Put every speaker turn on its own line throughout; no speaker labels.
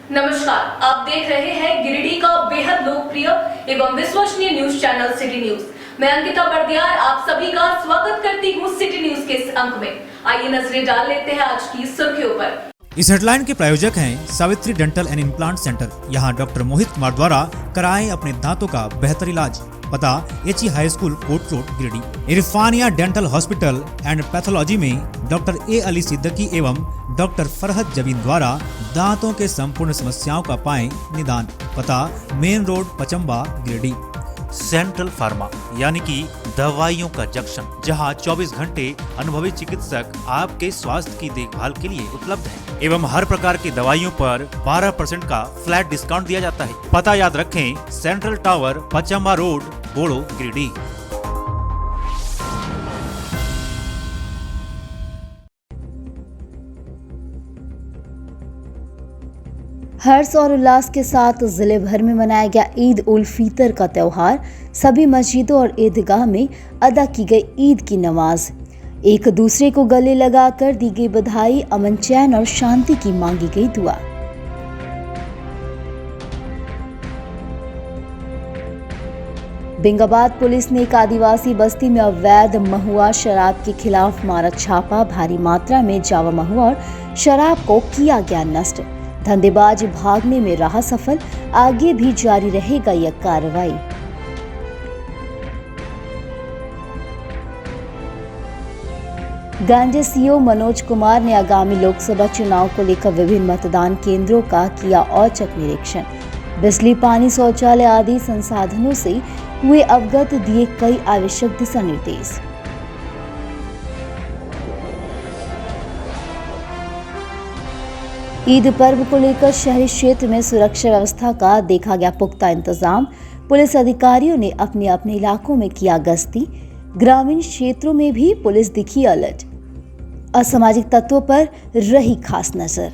नमस्कार, आप देख रहे हैं गिरिडीह का बेहद लोकप्रिय एवं विश्वसनीय न्यूज चैनल सिटी न्यूज। मैं अंकिता बर्दियार आप सभी का स्वागत करती हूँ सिटी न्यूज के इस अंक में। आइए नजरें डाल लेते हैं आज की सुर्खियों पर।
इस हेडलाइन के प्रायोजक हैं Savitri dental and implant centre. यहाँ डॉक्टर मोहित कुमार द्वारा कराएं अपने दांतों का बेहतर इलाज। पता HE high school court road Giridih. Irfania dental hospital and pathology में डॉक्टर ए अली सिद्दीकी एवं डॉक्टर फरहत जबीन द्वारा दांतों के संपूर्ण समस्याओं का पाएं निदान। पता main road Pachamba Giridih. Central pharma यानी कि दवाइयों का जंक्शन, जहां 24 घंटे अनुभवी चिकित्सक आपके स्वास्थ्य की देखभाल के लिए उपलब्ध है एवं हर प्रकार की दवाइयों पर 12% का फ्लैट डिस्काउंट दिया जाता है। पता याद रखें, सेंट्रल टावर पचम्बा रोड बोड़ो गिरिडीह।
हर्ष और उल्लास के साथ जिले भर में मनाया गया ईद उल फितर का त्यौहार। सभी मस्जिदों और ईदगाह में अदा की गई ईद की नमाज। एक दूसरे को गले लगाकर दी गई बधाई, अमन चैन और शांति की मांगी गई दुआ। बेंगाबाद पुलिस ने एक आदिवासी बस्ती में अवैध महुआ शराब के खिलाफ मारा छापा। भारी मात्रा में जावा महुआ और शराब को किया गया नष्ट। धंधेबाज भागने में रहा सफल। आगे भी जारी रहेगा यह कार्रवाई। गांजे सीओ मनोज कुमार ने आगामी लोकसभा चुनाव को लेकर विभिन्न मतदान केंद्रों का किया औचक निरीक्षण। बिजली, पानी, शौचालय आदि संसाधनों से हुए अवगत, दिए कई आवश्यक दिशा निर्देश। ईद पर्व को लेकर शहरी क्षेत्र में सुरक्षा व्यवस्था का देखा गया पुख्ता इंतजाम। पुलिस अधिकारियों ने अपने अपने इलाकों में किया गश्ती। ग्रामीण क्षेत्रों में भी पुलिस दिखी अलर्ट। असामाजिक तत्वों पर रही खास नजर।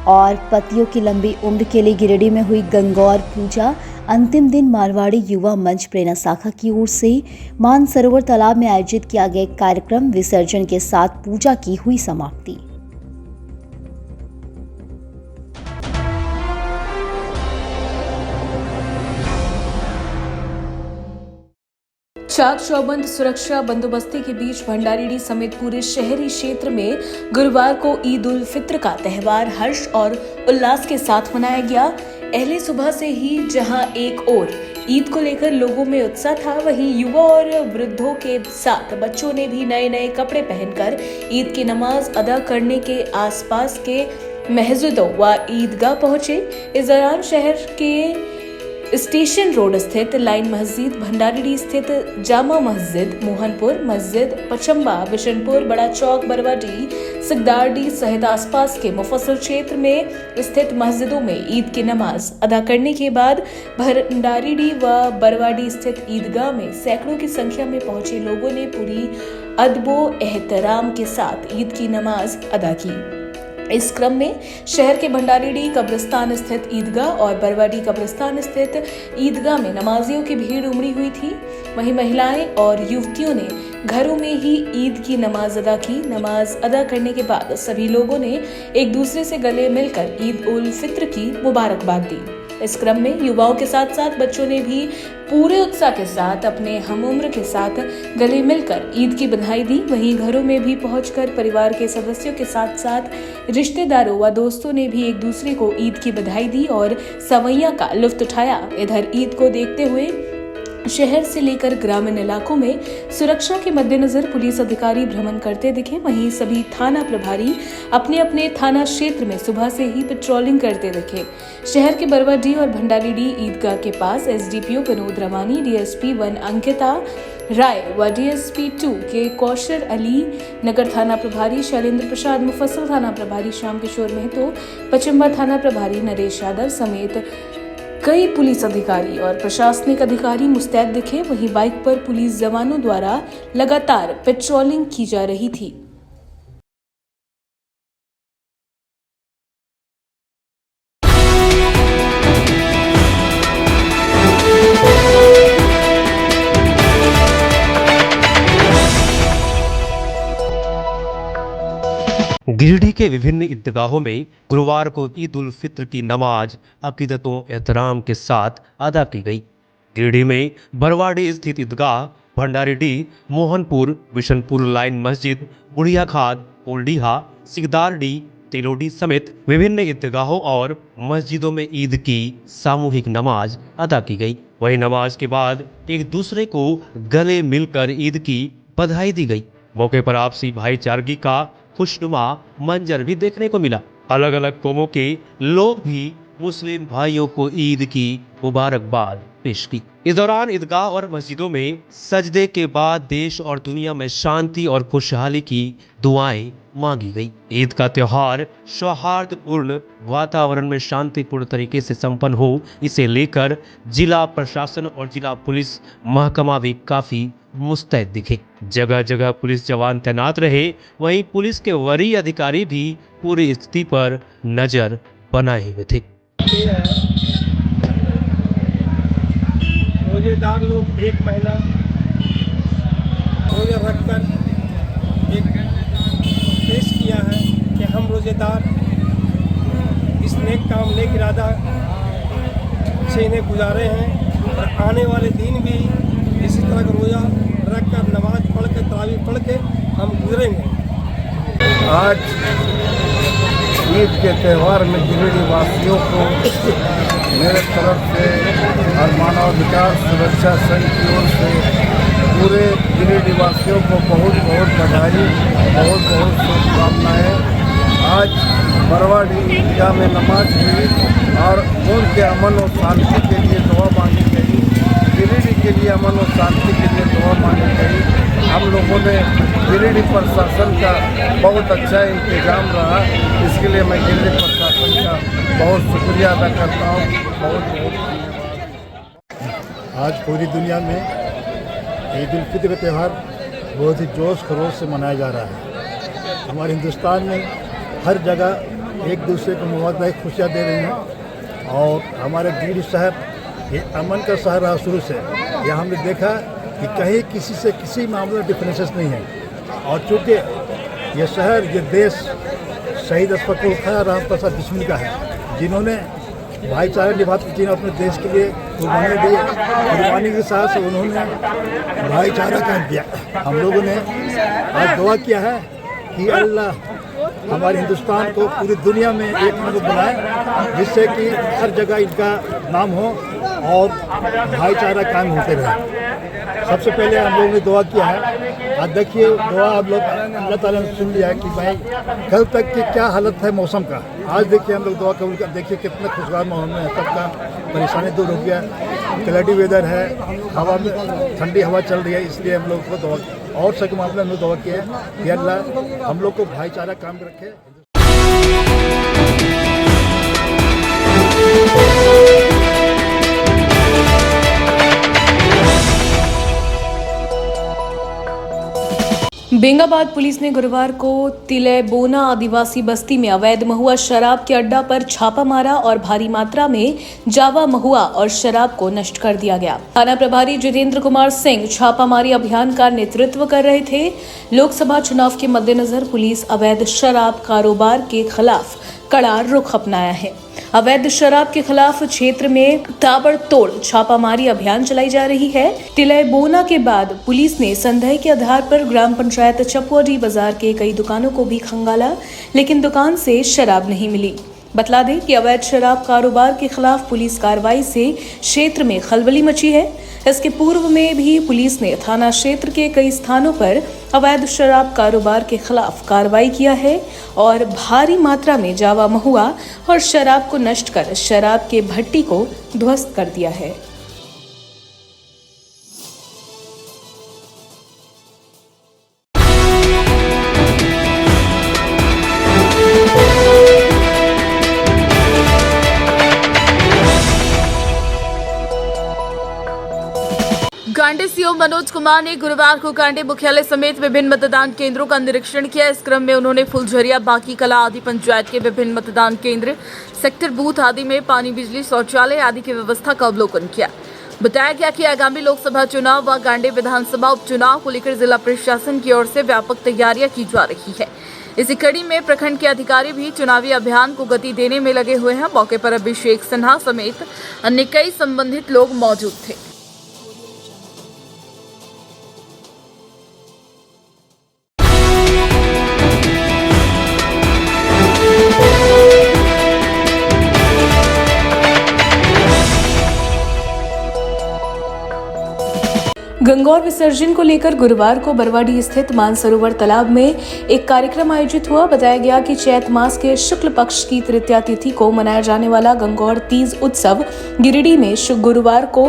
और पतियों की लंबी उम्र के लिए गिरिडीह में हुई गंगौर पूजा। अंतिम दिन मारवाड़ी युवा मंच प्रेरणा शाखा की ओर से मानसरोवर तालाब में आयोजित किया गया कार्यक्रम विसर्जन के साथ पूजा की हुई समाप्ति।
चाक चौबंद सुरक्षा बंदोबस्ती के बीच भंडारीडीह समेत पूरे शहरी क्षेत्र में गुरुवार को ईद उल फित्र का त्यौहार हर्ष और उल्लास के साथ मनाया गया। पहले सुबह से ही जहां एक ओर ईद को लेकर लोगों में उत्साह था, वहीं युवा और वृद्धों के साथ बच्चों ने भी नए नए कपड़े पहनकर ईद की नमाज अदा करने के आसपास के मस्जिदों व ईदगाह पहुंचे। इस दौरान शहर के स्टेशन रोड स्थित लाइन मस्जिद, भंडारीडीह स्थित जामा मस्जिद, मोहनपुर मस्जिद, पचम्बा, बिशनपुर, बड़ा चौक, बरवाडी, सिकदारडीह सहित आसपास के मुफस्सल क्षेत्र में स्थित मस्जिदों में ईद की नमाज अदा करने के बाद भंडारीडीह व बरवाडी स्थित ईदगाह में सैकड़ों की संख्या में पहुंचे लोगों ने पूरी अदबो एहतराम के साथ ईद की नमाज अदा की। इस क्रम में शहर के भंडारीडीह कब्रिस्तान स्थित ईदगाह और बरवाडी कब्रिस्तान स्थित ईदगाह में नमाजियों की भीड़ उमड़ी हुई थी। वहीं महिलाएं और युवतियों ने घरों में ही ईद की नमाज अदा की। नमाज अदा करने के बाद सभी लोगों ने एक दूसरे से गले मिलकर ईद उल फित्र की मुबारकबाद दी। इस क्रम में युवाओं के साथ साथ बच्चों ने भी पूरे उत्साह के साथ अपने हमउम्र के साथ गले मिलकर ईद की बधाई दी। वहीं घरों में भी पहुंचकर परिवार के सदस्यों के साथ साथ रिश्तेदारों व दोस्तों ने भी एक दूसरे को ईद की बधाई दी और सवैया का लुत्फ उठाया। इधर ईद को देखते हुए शहर से लेकर ग्रामीण इलाकों में सुरक्षा के मद्देनजर पुलिस अधिकारी भ्रमण करते दिखे। वहीं सभी थाना प्रभारी अपने अपने थाना क्षेत्र में सुबह से ही पेट्रोलिंग करते दिखे। शहर के बरवाडीह और भंडारीडीह ईदगाह के पास एसडीपीओ विनोद रवानी, डीएसपी 1 अंकिता राय व डीएसपी 2 के कौशर अली, नगर थाना प्रभारी शैलेंद्र प्रसाद, मुफस्सल थाना प्रभारी श्याम किशोर महतो, पचम्बा थाना प्रभारी नरेश यादव समेत कई पुलिस अधिकारी और प्रशासनिक अधिकारी मुस्तैद दिखे। वहीं बाइक पर पुलिस जवानों द्वारा लगातार पेट्रोलिंग की जा रही थी।
गिरिडीह के विभिन्न ईदगाहों में गुरुवार को ईद उल फित्र की नमाज अकीदत व एहतराम के साथ अदा की गई। गिरिडीह में बरवाडी स्थित ईदगाह, भंडारीडीह, मोहनपुर, बिशनपुर लाइन मस्जिद, बुढ़िया खाद, ओल्डीहा, सिकदारडीह, तेलोडी समेत विभिन्न ईदगाहों और मस्जिदों में ईद की सामूहिक नमाज अदा की गई। वही नमाज के बाद एक दूसरे को गले मिलकर ईद की बधाई दी गई। मौके पर आपसी भाईचारगी का खुशनुमा मंजर भी देखने को मिला। अलग अलग कौमों के लोग भी मुस्लिम भाइयों को ईद की मुबारकबाद पेश की। इस दौरान ईदगाह और मस्जिदों में सजदे के बाद देश और दुनिया में शांति और खुशहाली की दुआएं मांगी गई। ईद का त्योहार सौहार्दपूर्ण वातावरण में शांतिपूर्ण तरीके से संपन्न हो, इसे लेकर जिला प्रशासन और जिला पुलिस महकमा भी काफी मुस्तैद दिखे। जगह जगह पुलिस जवान तैनात रहे। वहीं पुलिस के वरीय अधिकारी भी पूरी स्थिति पर नजर बनाए हुए थे।
रोजेदार लोग एक महीना रोजा रखकर एक पेश किया है कि हम रोजेदार इस नेक काम नेक इरादा से इन्हें गुजारे हैं और आने वाले दिन भी इसी तरह का रोज़ा रखकर नमाज पढ़ के तरावीह पढ़ के हम गुजरेंगे।
आज ईद के त्यौहार में गिरिडीह वासियों को मेरे तरफ से और मानवाधिकार सुरक्षा संघ की ओर से पूरे गिरिडीह वासियों को बहुत बहुत बधाई, बहुत बहुत शुभकामनाएँ। आज बरवाडी ईदगाह में नमाज हुई और उनके अमन और शांति के लिए दुआ मांगी गई। गिरिडीह के लिए अमन और शांति के लिए दुआ मांगी गई। हम लोगों ने गिरिडीह प्रशासन का बहुत अच्छा इंतजाम रहा, इसके लिए मैं गिरिडीह प्रशासन का बहुत शुक्रिया अदा करता हूँ। बहुत बहुत धन्यवाद।
आज पूरी दुनिया में ईद उल फित्र त्यौहार बहुत ही जोश खरोश से मनाया जा रहा है। हमारे हिंदुस्तान में हर जगह एक दूसरे को मुबारक खुशियाँ दे रहे हैं और हमारे गिरिडीह शहर ये अमन का शहर रहा शुरू से। यहाँ हमने देखा कि कहीं किसी से किसी मामले में डिफरेंसेस नहीं है और चूँकि ये शहर ये देश शहीद अशफाक उल खैर रहमत प्रसाद बिस्मिल का है, जिन्होंने भाईचारा निभाते, जिन्होंने अपने देश के लिए कुर्बानी दी। कुर्बानी के साथ से उन्होंने भाईचारा कायम किया। हम लोगों ने आज दुआ किया है कि अल्लाह हमारे हिंदुस्तान को पूरी दुनिया में एक नंबर बनाए, जिससे कि हर जगह इनका नाम हो और भाईचारा कायम होते रहे। सबसे पहले हम लोगों ने दुआ किया है। आज देखिए दुआ हम लोग अल्लाह ताला ने सुन लिया है कि भाई कल तक की क्या हालत है मौसम का। आज देखिए हम लोग दुआ कबूल कर, देखिए कितना खुशगवार माहौल में सबका परेशानी दूर हो गया। क्लैडी वेदर है, हवा में ठंडी हवा चल रही है, इसलिए हम लोग को दुआ और सब मामले में दुआ किया है कि अल्लाह हम लोग को भाईचारा काम रखे।
बेंगाबाद पुलिस ने गुरुवार को तिलैबोना आदिवासी बस्ती में अवैध महुआ शराब के अड्डा पर छापा मारा और भारी मात्रा में जावा महुआ और शराब को नष्ट कर दिया गया। थाना प्रभारी जितेंद्र कुमार सिंह छापामारी अभियान का नेतृत्व कर रहे थे। लोकसभा चुनाव के मद्देनजर पुलिस अवैध शराब कारोबार के खिलाफ कड़ा रुख अपनाया है। अवैध शराब के खिलाफ क्षेत्र में ताबड़तोड़ छापामारी अभियान चलाई जा रही है। तिलैबोना के बाद पुलिस ने संदेह के आधार पर ग्राम पंचायत चपुआडी बाजार के कई दुकानों को भी खंगाला, लेकिन दुकान से शराब नहीं मिली। बतला दें कि अवैध शराब कारोबार के खिलाफ पुलिस कार्रवाई से क्षेत्र में खलबली मची है। इसके पूर्व में भी पुलिस ने थाना क्षेत्र के कई स्थानों पर अवैध शराब कारोबार के खिलाफ कार्रवाई किया है और भारी मात्रा में जावा महुआ और शराब को नष्ट कर शराब के भट्टी को ध्वस्त कर दिया है।
कांडे सीओ मनोज कुमार ने गुरुवार को कांडे मुख्यालय समेत विभिन्न मतदान केंद्रों का निरीक्षण किया। इस क्रम में उन्होंने फुलझरिया, बाकी कला आदि पंचायत के विभिन्न मतदान केंद्र, सेक्टर बूथ आदि में पानी, बिजली, शौचालय आदि की व्यवस्था का अवलोकन किया। बताया गया कि आगामी लोकसभा चुनाव व कांडे विधानसभा उपचुनाव को लेकर जिला प्रशासन की ओर से व्यापक तैयारियां की जा रही है। इसी कड़ी में प्रखंड के अधिकारी भी चुनावी अभियान को गति देने में लगे हुए हैं। मौके पर अभिषेक सिन्हा समेत अन्य कई संबंधित लोग मौजूद थे।
गंगौर विसर्जन को लेकर गुरुवार को बरवाडीह स्थित मानसरोवर तालाब में एक कार्यक्रम आयोजित हुआ। बताया गया कि चैत मास के शुक्ल पक्ष की तृतीया तिथि को मनाया जाने वाला गंगौर तीज उत्सव गिरिडीह में गुरुवार को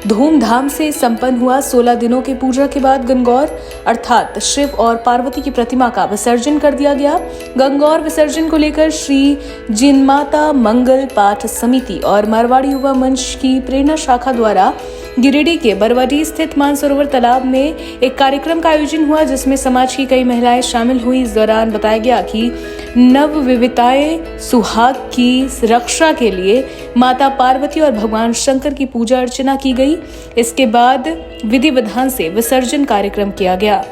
धूमधाम से संपन्न हुआ। 16 दिनों की पूजा के बाद गंगौर अर्थात शिव और पार्वती की प्रतिमा का विसर्जन कर दिया गया। गंगौर विसर्जन को लेकर श्री जिनमाता मंगल पाठ समिति और मारवाड़ी युवा मंच की प्रेरणा शाखा द्वारा गिरिडीह के बरवाडीह स्थित मानसरोवर तालाब में एक कार्यक्रम का आयोजन हुआ, जिसमें समाज की कई महिलाएं शामिल हुई। इस दौरान बताया गया कि नवविवाहिताएं सुहाग की रक्षा के लिए माता पार्वती और भगवान शंकर की पूजा अर्चना की गई। इसके बाद विधि विधान से विसर्जन कार्यक्रम किया गया।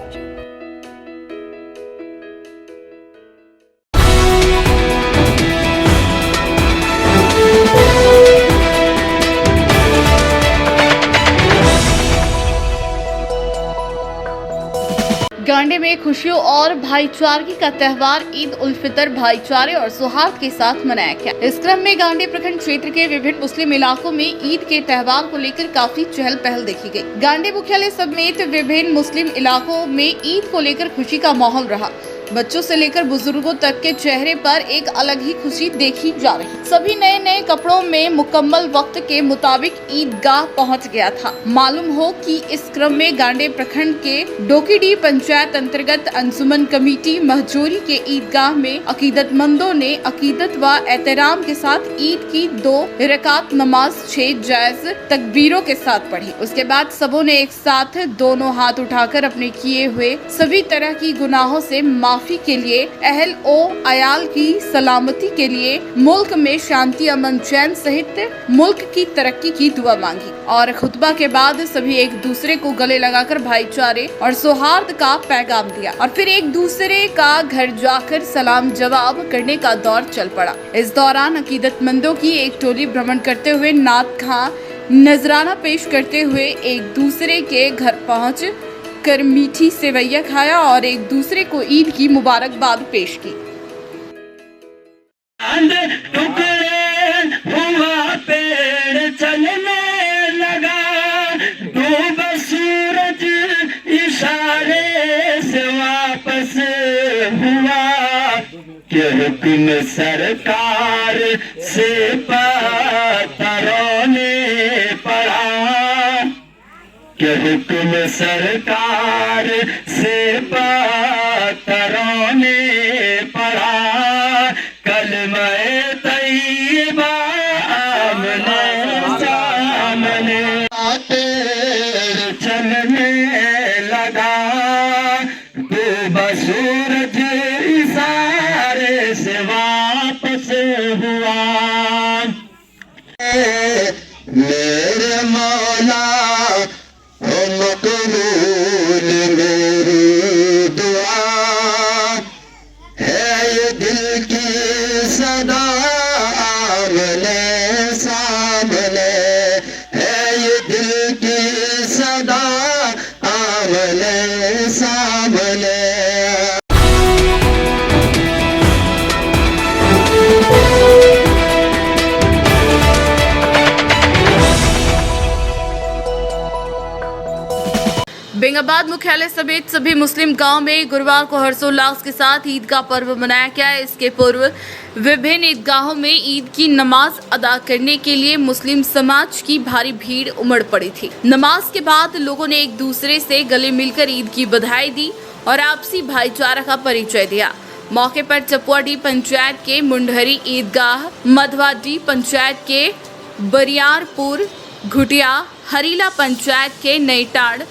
गांडे में खुशियों और भाईचारगी का त्यौहार ईद उल फितर भाईचारे और सौहार्द के साथ मनाया गया। इस क्रम में गांडे प्रखंड क्षेत्र के विभिन्न मुस्लिम इलाकों में ईद के त्यौहार को लेकर काफी चहल पहल देखी गई। गांडे मुख्यालय समेत विभिन्न मुस्लिम इलाकों में ईद को लेकर खुशी का माहौल रहा। बच्चों से लेकर बुजुर्गों तक के चेहरे पर एक अलग ही खुशी देखी जा रही। सभी नए नए कपड़ों में मुकम्मल वक्त के मुताबिक ईदगाह पहुंच गया था। मालूम हो कि इस क्रम में गांडे प्रखंड के डोकीडीह पंचायत अंतर्गत अंजुमन कमेटी महजोरी के ईदगाह में अकीदतमंदों ने अकीदत व एहतराम के साथ ईद की 2 रकात नमाज 6 जायज तकबीरों के साथ पढ़ी। उसके बाद सबों ने एक साथ दोनों हाथ उठाकर अपने किए हुए सभी तरह की गुनाहों से माफी के लिए, अहल ओ अयाल की सलामती के लिए, मुल्क में शांति अमन चैन सहित मुल्क की तरक्की की दुआ मांगी और खुतबा के बाद सभी एक दूसरे को गले लगाकर भाईचारे और सौहार्द का पैगाम दिया और फिर एक दूसरे का घर जाकर सलाम जवाब करने का दौर चल पड़ा। इस दौरान अकीदतमंदों की एक टोली भ्रमण करते हुए नात खां नजराना पेश करते हुए एक दूसरे के घर पहुँच कर मीठी सेवैया खाया और एक दूसरे को ईद की मुबारकबाद पेश की।
हुआ पेड़ चलने लगा, डूब सूरज इशारे से वापस हुआ, कि हुक्म सरकार से पत्थरों ने पढ़ा, कि हुक्म सरकार से पत्थरों ने पढ़ा, कलमे तैयबा आमने सामने पेड़ चलने लगा, डूबा सूरज इशारे से वापस हुआ। मेरे मौला मकबूल मेरी दुआ है, ये दिल की सदा आमने सामने है, ये दिल की सदा आमने सामने।
बेंगाबाद मुख्यालय समेत सभी मुस्लिम गांव में गुरुवार को हर्षोल्लास के साथ ईद का पर्व मनाया गया। इसके पूर्व विभिन्न ईदगाहों में ईद की नमाज अदा करने के लिए मुस्लिम समाज की भारी भीड़ उमड़ पड़ी थी। नमाज के बाद लोगों ने एक दूसरे से गले मिलकर ईद की बधाई दी और आपसी भाईचारा का परिचय दिया। मौके पर चपुआडीह पंचायत के मुंडहरी ईदगाह, मधवाडीह पंचायत के बरियारपुर घुटिया, हरीला पंचायत के नईटाड़,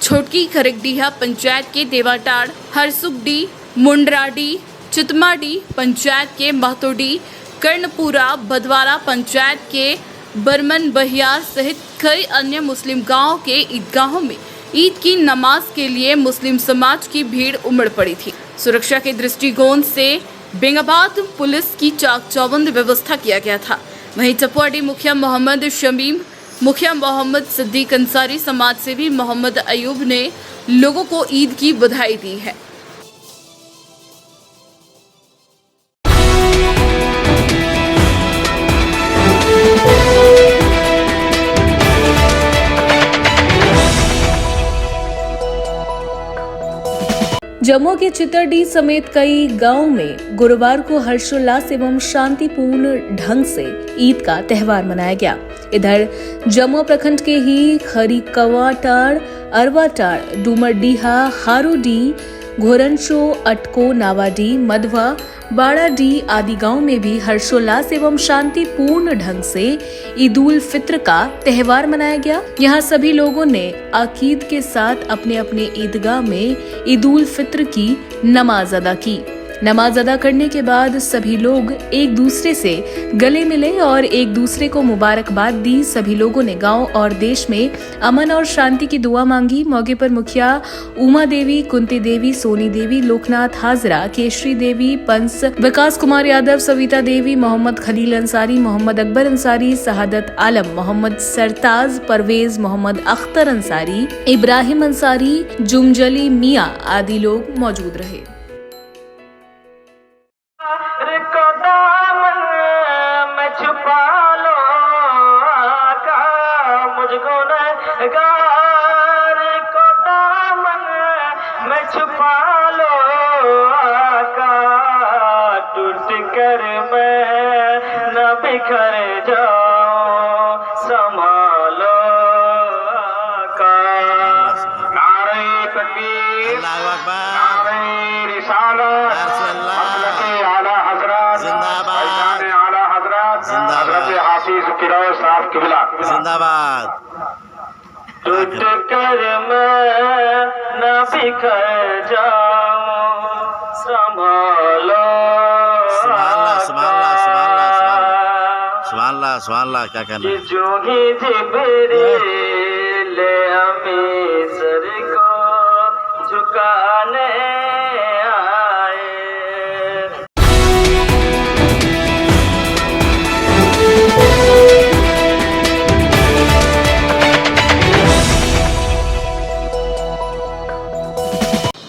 छोटकी खरगडीहा पंचायत के देवाटाड़, हरसुगडी, मुंडराडी, चितमाडी पंचायत के महतोडी, कर्णपुरा, भदवारा पंचायत के बरमन बहियार सहित कई अन्य मुस्लिम गांवों के ईदगाहों में ईद की नमाज के लिए मुस्लिम समाज की भीड़ उमड़ पड़ी थी। सुरक्षा के दृष्टिकोण से बेंगाबाद पुलिस की चाक चौबंद व्यवस्था किया गया था। वहीं चपुआडी मुखिया मोहम्मद शमीम, मुखिया मोहम्मद सिद्दीक अंसारी, समाज सेवी मोहम्मद अयूब ने लोगों को ईद की बधाई दी है।
जम्मू के चितरडी समेत कई गांवों में गुरुवार को हर्षोल्लास एवं शांतिपूर्ण ढंग से ईद का त्योहार मनाया गया। इधर जम्मू प्रखंड के ही खरीकवाटाड़, अरवाटाड़, डूमरडीहा, हारोडी, घोरनशो, अटको, नावाडी, मधवा, बाड़ाडी आदि गांव में भी हर्षोल्लास एवं शांतिपूर्ण ढंग से ईद उल फित्र का त्योहार मनाया गया। यहाँ सभी लोगों ने अकीद के साथ अपने अपने ईदगाह में ईद उल फित्र की नमाज अदा की। नमाज अदा करने के बाद सभी लोग एक दूसरे से गले मिले और एक दूसरे को मुबारकबाद दी। सभी लोगों ने गांव और देश में अमन और शांति की दुआ मांगी। मौके पर मुखिया उमा देवी, कुंती देवी, सोनी देवी, लोकनाथ हाजरा, केशरी देवी, पंस विकास कुमार यादव, सविता देवी, मोहम्मद खलील अंसारी, मोहम्मद अकबर अंसारी, शहादत आलम, मोहम्मद सरताज, परवेज, मोहम्मद अख्तर अंसारी, इब्राहिम अंसारी, जुमजली मियाँ आदि लोग मौजूद रहे।
बिखर जाओ संभालो का नारे तकबीर, नारे रिसालत, हज़रत आला हज़रत जिंदाबाद, आला हज़रत हज़रत हाफिज फिरोज साहब किबला जिंदाबाद। टूट कर मैं न बिखर जाऊं संभालो
सुभानअल्लाह क्या कहना
जो ही जिब्रील हमें सर को झुकाने आए।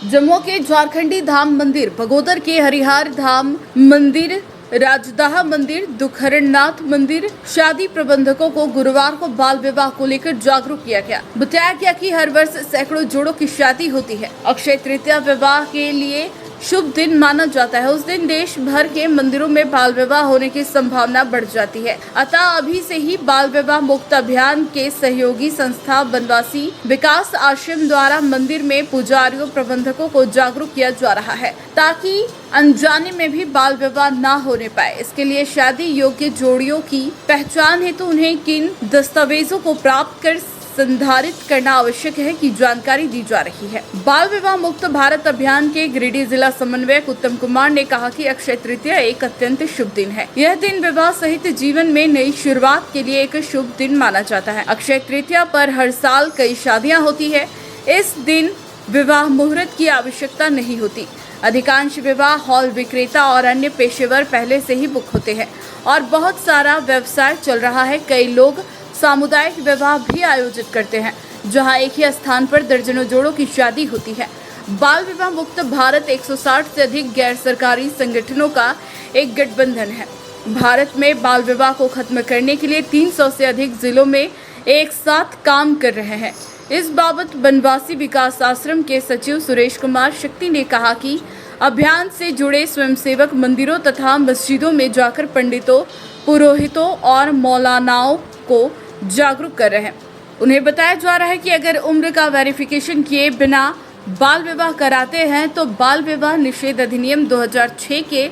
जम्मू के झारखंडी धाम मंदिर, बगोदर के हरिहर धाम मंदिर, राजदाहा मंदिर, दुखहरणनाथ मंदिर शादी प्रबंधकों को गुरुवार को बाल विवाह को लेकर जागरूक किया गया। बताया गया कि हर वर्ष सैकड़ों जोड़ों की शादी होती है। अक्षय तृतीया विवाह के लिए शुभ दिन माना जाता है। उस दिन देश भर के मंदिरों में बाल विवाह होने की संभावना बढ़ जाती है। अतः अभी से ही बाल विवाह मुक्त अभियान के सहयोगी संस्था बनवासी विकास आश्रम द्वारा मंदिर में पुजारियों, प्रबंधकों को जागरूक किया जा रहा है ताकि अनजाने में भी बाल विवाह न होने पाए। इसके लिए शादी योग्य जोड़ियों की पहचान हेतु उन्हें किन दस्तावेजों को प्राप्त कर संधारित करना आवश्यक है की जानकारी दी जा रही है। बाल विवाह मुक्त भारत अभियान के गिरिडीह जिला समन्वयक उत्तम कुमार ने कहा कि अक्षय तृतीया एक अत्यंत शुभ दिन है। यह दिन विवाह सहित जीवन में नई शुरुआत के लिए एक शुभ दिन माना जाता है। अक्षय तृतीया पर हर साल कई शादियां होती है। इस दिन विवाह मुहूर्त की आवश्यकता नहीं होती। अधिकांश विवाह हॉल विक्रेता और अन्य पेशेवर पहले से ही बुक होते हैं और बहुत सारा व्यवसाय चल रहा है। कई लोग सामुदायिक विवाह भी आयोजित करते हैं जहां एक ही स्थान पर दर्जनों जोड़ों की शादी होती है। बाल विवाह मुक्त भारत 160 से अधिक गैर सरकारी संगठनों का एक गठबंधन है। भारत में बाल विवाह को खत्म करने के लिए 300 से अधिक जिलों में एक साथ काम कर रहे हैं। इस बाबत बनवासी विकास आश्रम के सचिव सुरेश कुमार शक्ति ने कहा कि अभियान से जुड़े स्वयंसेवक मंदिरों तथा मस्जिदों में जाकर पंडितों, पुरोहितों और मौलानाओं को जागरूक कर रहे हैं। उन्हें बताया जा रहा है कि अगर उम्र का वेरिफिकेशन किए बिना बाल विवाह कराते हैं तो बाल विवाह निषेध अधिनियम 2006 के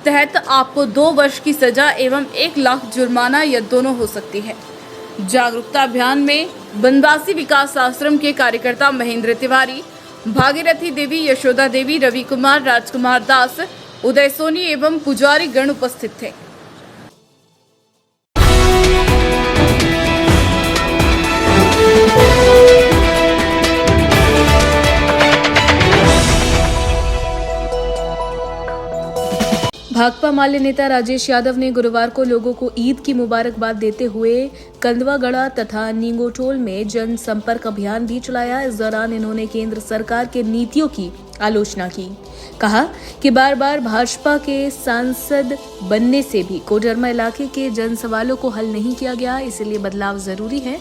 तहत आपको 2 वर्ष की सजा एवं 1 लाख जुर्माना या दोनों हो सकती है। जागरूकता अभियान में बनवासी विकास आश्रम के कार्यकर्ता महेंद्र तिवारी, भागीरथी देवी, यशोदा देवी, रवि कुमार, राजकुमार दास, उदय सोनी एवं पुजारी गण उपस्थित थे।
भाकपा माले नेता राजेश यादव ने गुरुवार को लोगों को ईद की मुबारकबाद देते हुए कंदवागढ़ा तथा नींगोटोल में जनसंपर्क अभियान भी चलाया। इस दौरान इन्होंने केंद्र सरकार के नीतियों की आलोचना की। कहा कि बार बार भाजपा के सांसद बनने से भी कोडरमा इलाके के जन सवालों को हल नहीं किया गया, इसलिए बदलाव जरूरी है।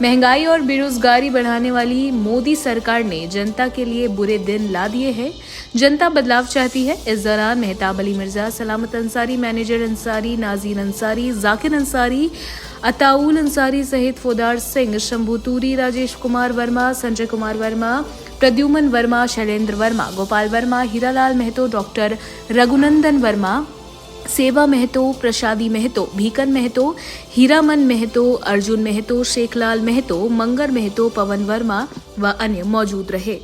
महंगाई और बेरोजगारी बढ़ाने वाली मोदी सरकार ने जनता के लिए बुरे दिन ला दिए हैं। जनता बदलाव चाहती है। इस दौरान मेहताब अली मिर्जा, सलामत अंसारी, मैनेजर अंसारी, नाजीर अंसारी, जाकिर अंसारी, अताउल अंसारी सहित फोदार सिंह, शंभू तूरी, राजेश कुमार वर्मा, संजय कुमार वर्मा, प्रद्युमन वर्मा, शैलेंद्र वर्मा, गोपाल वर्मा, हीरालाल महतो, डॉक्टर रघुनंदन वर्मा, सेवा महतो, प्रसादी महतो, भीकन महतो, हीरामन महतो, अर्जुन महतो, शेखलाल महतो, मंगर महतो, पवन वर्मा व अन्य मौजूद रहे।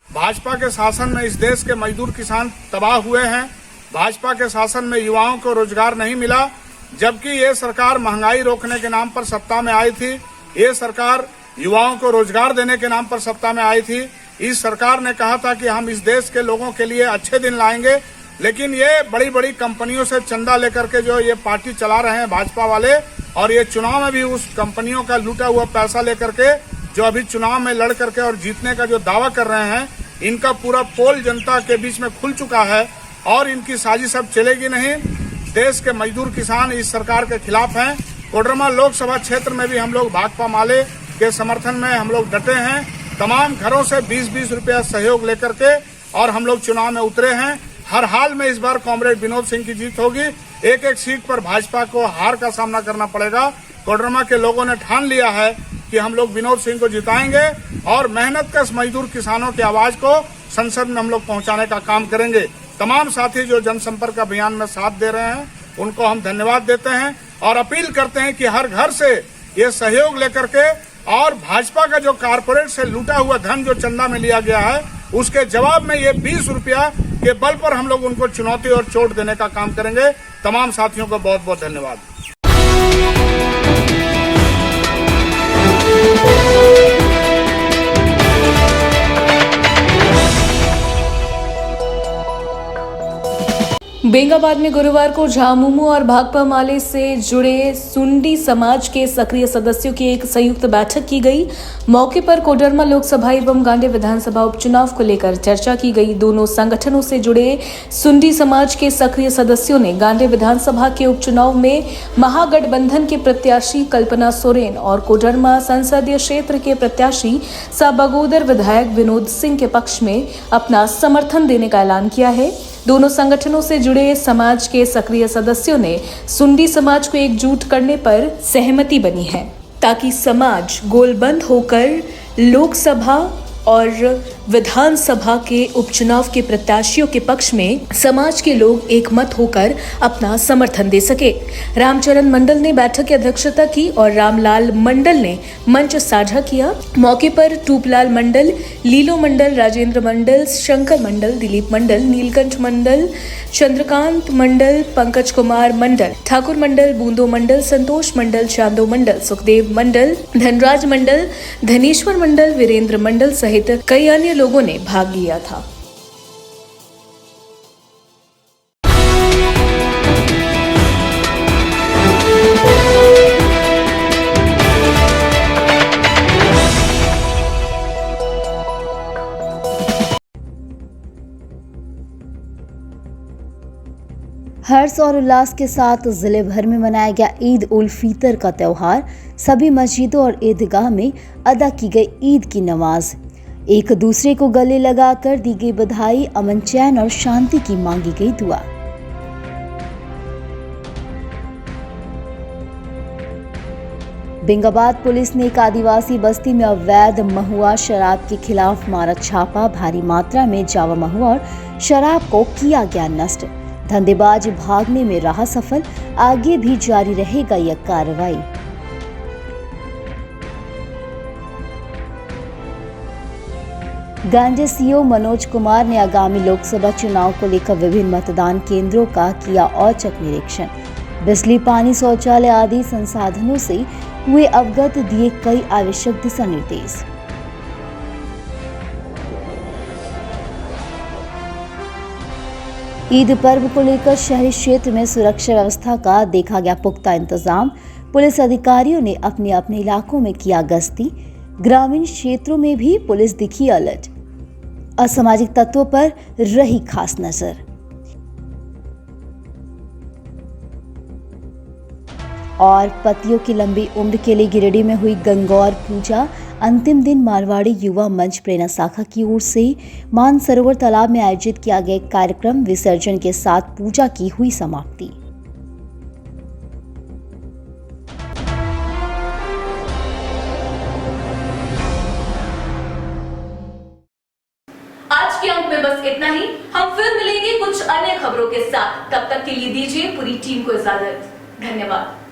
भाजपा के शासन में इस देश के मजदूर किसान तबाह हुए हैं। भाजपा के शासन में युवाओं को रोजगार नहीं मिला, जबकि ये सरकार महंगाई रोकने के नाम पर सत्ता में आई थी। ये सरकार युवाओं को रोजगार देने के नाम पर सत्ता में आई थी। इस सरकार ने कहा था कि हम इस देश के लोगों के लिए अच्छे दिन लाएंगे, लेकिन ये बड़ी बड़ी कंपनियों से चंदा लेकर के जो ये पार्टी चला रहे हैं भाजपा वाले, और ये चुनाव में भी उस कंपनियों का लूटा हुआ पैसा लेकर के जो अभी चुनाव में लड़ करके और जीतने का जो दावा कर रहे हैं, इनका पूरा पोल जनता के बीच में खुल चुका है और इनकी साजिश अब चलेगी नहीं। देश के मजदूर किसान इस सरकार के खिलाफ हैं। कोडरमा लोकसभा क्षेत्र में भी हम लोग भाकपा माले के समर्थन में हम लोग डटे हैं। तमाम घरों से 20-20 रुपया सहयोग लेकर के और हम लोग चुनाव में उतरे हैं। हर हाल में इस बार कॉमरेड विनोद सिंह की जीत होगी। एक एक सीट पर भाजपा को हार का सामना करना पड़ेगा। कोडरमा के लोगों ने ठान लिया है कि हम लोग विनोद सिंह को जिताएंगे और मेहनतकश मजदूर किसानों की आवाज को संसद में हम लोग पहुंचाने का काम करेंगे। तमाम साथी जो जनसंपर्क अभियान में साथ दे रहे हैं उनको हम धन्यवाद देते हैं और अपील करते हैं कि हर घर से ये सहयोग लेकर के और भाजपा का जो कारपोरेट से लूटा हुआ धन जो चंदा में लिया गया है उसके जवाब में ये 20 रुपया के बल पर हम लोग उनको चुनौती और चोट देने का काम करेंगे। तमाम साथियों को बहुत बहुत धन्यवाद।
बेंगाबाद में गुरुवार को झामुमो और भाकपा माले से जुड़े सुंडी समाज के सक्रिय सदस्यों की एक संयुक्त बैठक की गई। मौके पर कोडरमा लोकसभा एवं गांडे विधानसभा उपचुनाव को लेकर चर्चा की गई। दोनों संगठनों से जुड़े सुंडी समाज के सक्रिय सदस्यों ने गांडे विधानसभा के उपचुनाव में महागठबंधन के प्रत्याशी कल्पना सोरेन और कोडरमा संसदीय क्षेत्र के प्रत्याशी साबगोदर विधायक विनोद सिंह के पक्ष में अपना समर्थन देने का ऐलान किया है। दोनों संगठनों से जुड़े समाज के सक्रिय सदस्यों ने सुंडी समाज को एकजुट करने पर सहमति बनी है ताकि समाज गोलबंद होकर लोकसभा और विधानसभा के उपचुनाव के प्रत्याशियों के पक्ष में समाज के लोग एकमत होकर अपना समर्थन दे सके। रामचरण मंडल ने बैठक की अध्यक्षता की और रामलाल मंडल ने मंच साझा किया। मौके पर टूपलाल मंडल, लीलो मंडल, राजेंद्र मंडल, शंकर मंडल, दिलीप मंडल, नीलकंठ मंडल, चंद्रकांत मंडल, पंकज कुमार मंडल, ठाकुर मंडल, बूंदो मंडल, संतोष मंडल, चांदो मंडल, सुखदेव मंडल, धनराज मंडल, धनेश्वर मंडल, वीरेंद्र मंडल सहित कई अन्य लोगों ने भाग लिया था।
हर्ष और उल्लास के साथ जिले भर में मनाया गया ईद उल फितर का त्यौहार। सभी मस्जिदों और ईदगाह में अदा की गई ईद की नमाज। एक दूसरे को गले लगाकर दी गई बधाई, अमन चैन और शांति की मांगी गई दुआ। बेंगाबाद पुलिस ने एक आदिवासी बस्ती में अवैध महुआ शराब के खिलाफ मारा छापा। भारी मात्रा में जावा महुआ और शराब को किया गया नष्ट। धंधेबाज भागने में रहा सफल। आगे भी जारी रहेगा यह कार्रवाई। गांजे सीओ मनोज कुमार ने आगामी लोकसभा चुनाव को लेकर विभिन्न मतदान केंद्रों का किया औचक निरीक्षण। बिजली, पानी, शौचालय आदि संसाधनों से हुए अवगत, दिए कई आवश्यक दिशा निर्देश। ईद पर्व को लेकर शहरी क्षेत्र में सुरक्षा व्यवस्था का देखा गया पुख्ता इंतजाम। पुलिस अधिकारियों ने अपने अपने इलाकों में किया गश्ती। ग्रामीण क्षेत्रों में भी पुलिस दिखी अलर्ट। असामाजिक तत्वों पर रही खास नजर। और पतियों की लंबी उम्र के लिए गिरिडीह में हुई गंगौर पूजा। अंतिम दिन मारवाड़ी युवा मंच प्रेरणा शाखा की ओर से मानसरोवर तालाब में आयोजित किया गया कार्यक्रम विसर्जन के साथ पूजा की हुई समाप्ति।
आज के अंक में बस इतना ही। हम फिर मिलेंगे कुछ अन्य खबरों के साथ। तब तक के लिए दीजिए पूरी टीम को इजाजत। धन्यवाद।